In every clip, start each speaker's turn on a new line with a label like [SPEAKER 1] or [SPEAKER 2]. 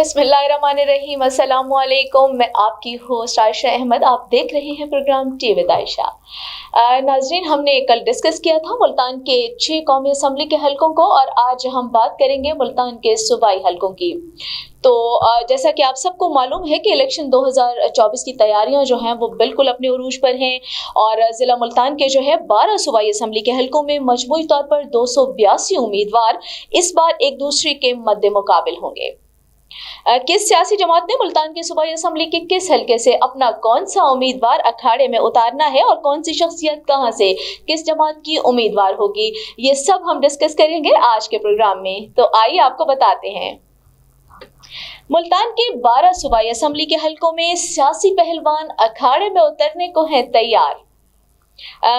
[SPEAKER 1] बिस्मिल्लाहिर्रहमानिर्रहीम, अस्सलाम वालेकुम। मैं आपकी होस्ट आयशा अहमद। आप देख रहे हैं प्रोग्राम टी विद आयशा। नाजरीन, हमने कल डिस्कस किया था मुल्तान के 6 कौमी असम्बली के हलकों को और आज हम बात करेंगे मुल्तान के सूबाई हलकों की। तो जैसा कि आप सबको मालूम है कि इलेक्शन 2024 की तैयारियां जो हैं वो बिल्कुल अपने उरूज पर हैं और ज़िला मुल्तान के जो है 12 सूबाई असम्बली के हलकों में मजमूई तौर पर 282 उम्मीदवार इस बार एक दूसरे के मद्दे मुकाबिल होंगे। किस सियासी जमात ने मुल्तान की सूबाई असम्बली के किस हलके से अपना कौन सा उम्मीदवार अखाड़े में उतारना है और कौन सी शख्सियत कहां से किस जमात की उम्मीदवार होगी, ये सब हम डिस्कस करेंगे आज के प्रोग्राम में। तो आइए आपको बताते हैं। मुल्तान के 12 सूबाई असम्बली के हलकों में सियासी पहलवान अखाड़े में उतरने को हैं तैयार।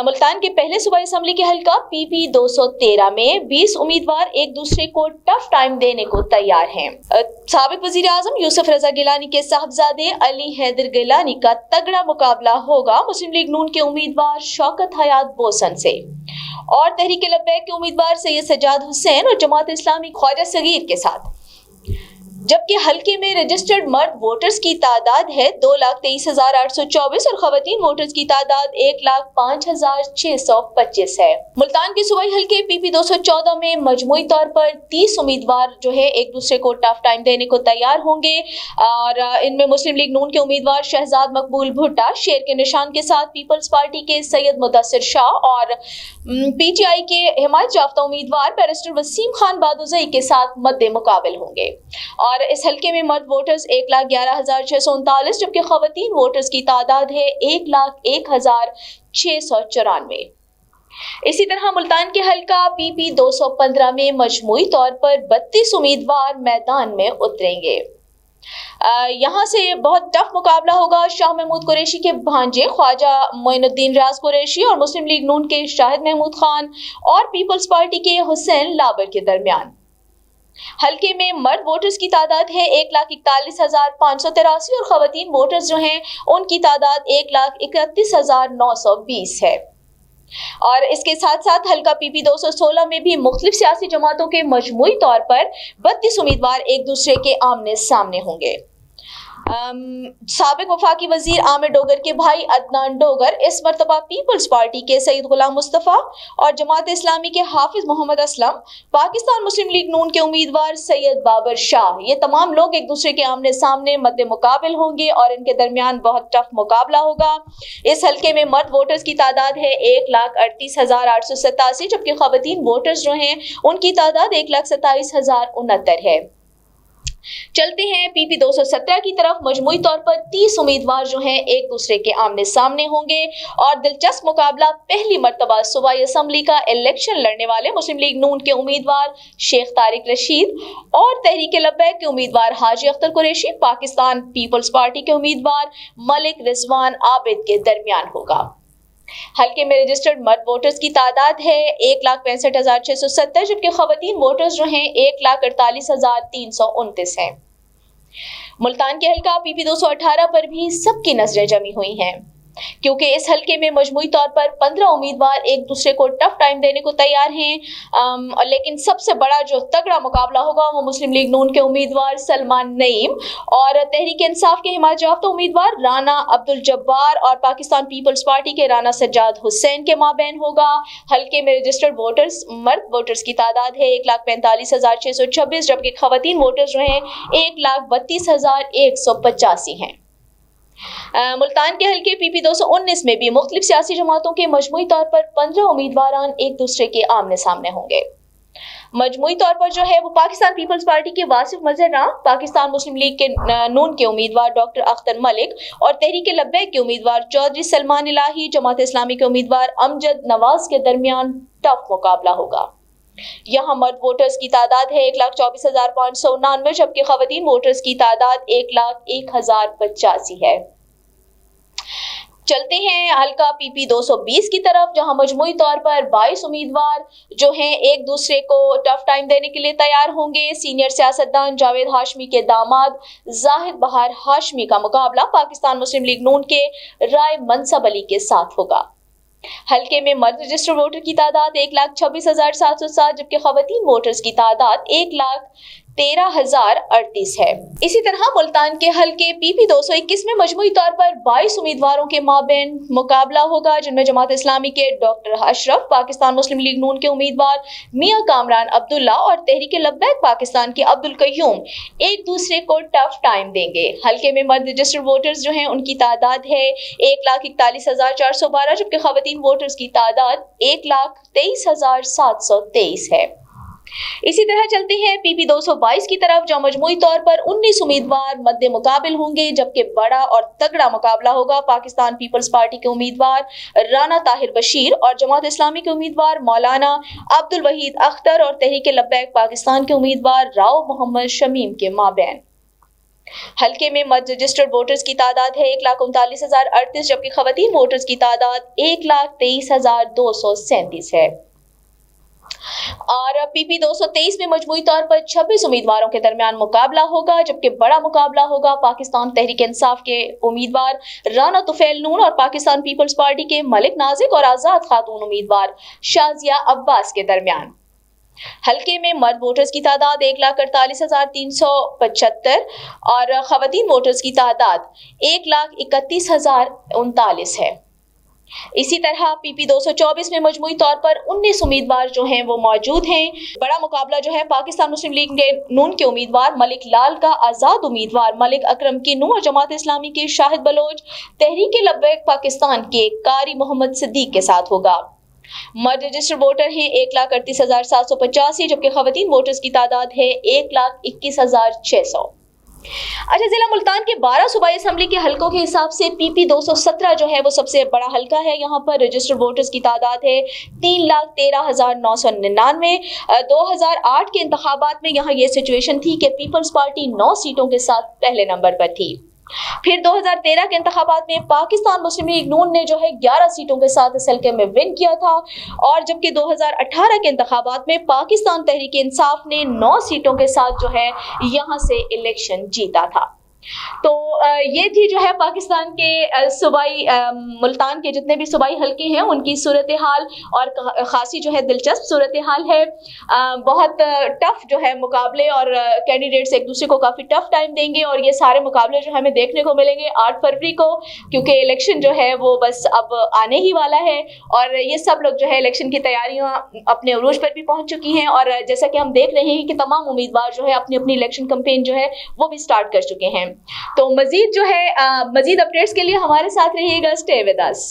[SPEAKER 1] मुल्तान के पहले सूबाई असम्बली के हलका PP 213 में 20 उम्मीदवार एक दूसरे को टफ टाइम देने को तैयार हैं। साबिक वजीर आजम यूसुफ रजा गिलानी के साहबजादे अली हैदर गिलानी का तगड़ा मुकाबला होगा मुस्लिम लीग नून के उम्मीदवार शौकत हयात बोसन से और तहरीक लब्बैक के उम्मीदवार सैयद सज्जाद हुसैन और जमात इस्लामी ख्वाजा सगीर के साथ। जबकि हल्के में रजिस्टर्ड मर्द वोटर्स की तादाद है 2,23,824 और खवातीन वोटर्स की तादाद 1,05,625 है। मुल्तान के सूबाई हल्के PP 214 में मजमूई तौर पर 30 उम्मीदवार जो है एक दूसरे को टफ टाइम देने को तैयार होंगे और इनमें मुस्लिम लीग नून के उम्मीदवार शहजाद मकबूल भुट्टा शेर के निशान के साथ पीपल्स पार्टी के सैयद मुदस्सिर शाह और PTI के हिमायत याफ्ता उम्मीदवार बैरिस्टर वसीम खान बादुज़ई के साथ मद्दे मुकाबिल होंगे और इस हल्के में मर्द वोटर्स 1,11,639 जबकि खवातीन वोटर्स की तादाद है 1,01,694। इसी तरह मुल्तान के हल्का PP 215 में मजमूई तौर पर 32 उम्मीदवार मैदान में उतरेंगे। यहाँ से बहुत टफ मुकाबला होगा शाह महमूद कुरैशी के भांजे ख्वाजा मोइनुद्दीन राज कुरैशी और मुस्लिम लीग नून के शाहिद महमूद खान और पीपल्स पार्टी के हुसैन लाबर के दरमियान। हल्के में मर्द वोटर्स की तादाद है 1,41,583 और खवातीन वोटर्स जो हैं उनकी तादाद 1,31,920 है। और इसके साथ साथ हल्का PP 216 में भी मुख्तलिफ सियासी जमातों के मजमूई तौर पर 32 उम्मीदवार एक दूसरे के आमने सामने होंगे। साबिक वफाकी वजीर आमिर डोगर के भाई अदनान डोगर इस मरतबा पीपल्स पार्टी के सईद गुलाम मुस्तफ़ा और जमात इस्लामी के हाफिज मोहम्मद असलम, पाकिस्तान मुस्लिम लीग नून के उम्मीदवार सैयद बाबर शाह, ये तमाम लोग एक दूसरे के आमने सामने मद्दे मुकाबिल होंगे और इनके दरमियान बहुत टफ मुकाबला होगा। इस हल्के में मर्द वोटर्स की तादाद है 1,38,887 जबकि खवातीन वोटर्स जो हैं उनकी तादाद 1,27,069 है। चलते हैं PP 217 की तरफ। मजमूई तौर पर 30 उम्मीदवार जो हैं एक दूसरे के आमने सामने होंगे और दिलचस्प मुकाबला पहली मर्तबा सूबाई असम्बली का इलेक्शन लड़ने वाले मुस्लिम लीग नून के उम्मीदवार शेख तारिक रशीद और तहरीक लब्बैक के उम्मीदवार हाजी अख्तर कुरैशी, पाकिस्तान पीपल्स पार्टी के उम्मीदवार मलिक रिजवान आबिद के दरमियान होगा। हल्के में रजिस्टर्ड मर्द वोटर्स की तादाद है 1,65,670 जबकि खवातीन वोटर्स जो हैं 1,48,329 हैं। मुल्तान के हल्का PP 218 पर भी सबकी नजरें जमी हुई हैं क्योंकि इस हल्के में मजमूई तौर पर 15 उम्मीदवार एक दूसरे को टफ टाइम देने को तैयार हैं। लेकिन सबसे बड़ा जो तगड़ा मुकाबला होगा वो मुस्लिम लीग नून के उम्मीदवार सलमान नईम और तहरीक इंसाफ के हिमायत याफ्ता उम्मीदवार राना अब्दुल जब्बार और पाकिस्तान पीपल्स पार्टी के राना सज्जाद हुसैन के माबैन होगा। हल्के में रजिस्टर्ड वोटर्स मर्द वोटर्स की तादाद है 1,45,626 जबकि खवातीन वोटर्स जो हैं 1,32,185 हैं। मुल्तान के हल्के PP 219 में भी मुख्तलिफ सियासी जमातों के मजमूई तौर पर 15 उम्मीदवार एक दूसरे के आमने सामने होंगे। मजमूई तौर पर जो है वो पाकिस्तान पीपल्स पार्टी के वासिफ मजहरा, पाकिस्तान मुस्लिम लीग के नून के उम्मीदवार डॉक्टर अख्तर मलिक और तहरीक लब्बैक के उम्मीदवार चौधरी सलमान इलाही, जमात इस्लामी के उम्मीदवार अमजद नवाज के दरमियान टफ मुकाबला होगा। यहाँ मर्द वोटर्स की तादाद है 1,24,599 जबकि खवातीन वोटर्स की तादाद 1,01,085 है। चलते हैं हल्का PP 220 की तरफ जहां मजमूई तौर पर 22 उम्मीदवार जो हैं एक दूसरे को टफ टाइम देने के लिए तैयार होंगे। सीनियर सियासतदान जावेद हाशमी के दामाद जाहिद बहार हाशमी का मुकाबला पाकिस्तान मुस्लिम लीग नून के राय मनसब अली के साथ होगा। हल्के में मर्द रजिस्टर्ड वोटर की तादाद 1,26,707 जबकि खवातीन वोटर्स की तादाद 13,038 है। इसी तरह मुल्तान के हल्के PP 221 में मजमूई तौर पर 22 उम्मीदवारों के माबैन मुकाबला होगा, जिनमें जमात इस्लामी के डॉक्टर अशरफ, पाकिस्तान मुस्लिम लीग नून के उम्मीदवार मियां कामरान अब्दुल्ला और तहरीक लब्बैक पाकिस्तान के अब्दुल कय्यूम एक दूसरे को टफ टाइम देंगे। हल्के में मर्द रजिस्टर्ड वोटर्स जो हैं उनकी तादाद है 1,41,412, जबकि खवातीन वोटर्स की तादाद 1,23,723 है। इसी तरह चलते हैं PP 222 की तरफ, जहां मजमूई तौर पर 19 उम्मीदवार मद्दे मुकाबिल होंगे, जबकि बड़ा और तगड़ा मुकाबला होगा पाकिस्तान पीपल्स पार्टी के उम्मीदवार राना ताहिर बशीर और जमात इस्लामी के उम्मीदवार मौलाना अब्दुल वहीद अख्तर और तहरीक लब्बैक पाकिस्तान के उम्मीदवार राव मोहम्मद शमीम के माबैन। हल्के में मर्द रजिस्टर्ड वोटर्स की तादाद है 1,39,038, जबकि खवातीन वोटर्स की तादाद 1,23,237 है। और PP 223 में मजमूई तौर पर 26 उम्मीदवारों के दरमियान मुकाबला होगा, जबकि बड़ा मुकाबला होगा पाकिस्तान तहरीक इंसाफ के उम्मीदवार राना तुफैल नून और पाकिस्तान पीपल्स पार्टी के मलिक नाजिक और आजाद खातून उम्मीदवार शाजिया अब्बास के दरमियान। हल्के में मर्द वोटर्स की तादाद 1,48,375 और खवातीन वोटर्स की तादाद 1,31,039 है। इसी तरह PP 224 में मजमूई तौर पर 19 उम्मीदवार जो हैं वो मौजूद हैं। बड़ा मुकाबला जो है पाकिस्तान मुस्लिम लीग नून के उम्मीदवार मलिक लाल का आज़ाद उम्मीदवार मलिक अकरम किन्नू और जमात इस्लामी के शाहिद बलोच, तहरीक लब्बैक पाकिस्तान के कारी मोहम्मद सिद्दीक के साथ होगा। मर्द रजिस्टर्ड वोटर हैं 1,38,785, जबकि खवातीन वोटर्स की तादाद है 1,21,600। अच्छा, जिला मुल्तान के 12 सूबाई असम्बली के हलकों के हिसाब से PP 217 जो है वो सबसे बड़ा हलका है। यहाँ पर रजिस्टर्ड वोटर्स की तादाद है 3,13,999। 2008 के इंतखाबात में यहाँ ये सिचुएशन थी कि पीपल्स पार्टी 9 सीटों के साथ पहले नंबर पर थी। फिर 2013 के इंतखाबात में पाकिस्तान मुस्लिम लीग नून ने जो है 11 सीटों के साथ इस हल्के में विन किया था, और जबकि 2018 के इंतखाबात में पाकिस्तान तहरीक इंसाफ ने 9 सीटों के साथ जो है यहाँ से इलेक्शन जीता था। तो ये थी जो है पाकिस्तान के सूबाई मुल्तान के जितने भी सूबाई हल्के हैं उनकी सूरत हाल, और खासी जो है दिलचस्प सूरत हाल है। बहुत टफ जो है मुकाबले, और कैंडिडेट्स एक दूसरे को काफ़ी टफ टाइम देंगे, और ये सारे मुकाबले जो हमें देखने को मिलेंगे 8 फरवरी को, क्योंकि इलेक्शन जो है वो बस अब आने ही वाला है, और ये सब लोग जो है इलेक्शन की तैयारियां अपने उरूज पर भी पहुंच चुकी हैं। और जैसा कि हम देख रहे हैं कि तमाम उम्मीदवार जो है अपनी अपनी इलेक्शन कैंपेन जो है वो भी स्टार्ट कर चुके हैं। तो मजीद जो है मजीद अपडेट्स के लिए हमारे साथ रहिएगा, स्टे विद अस।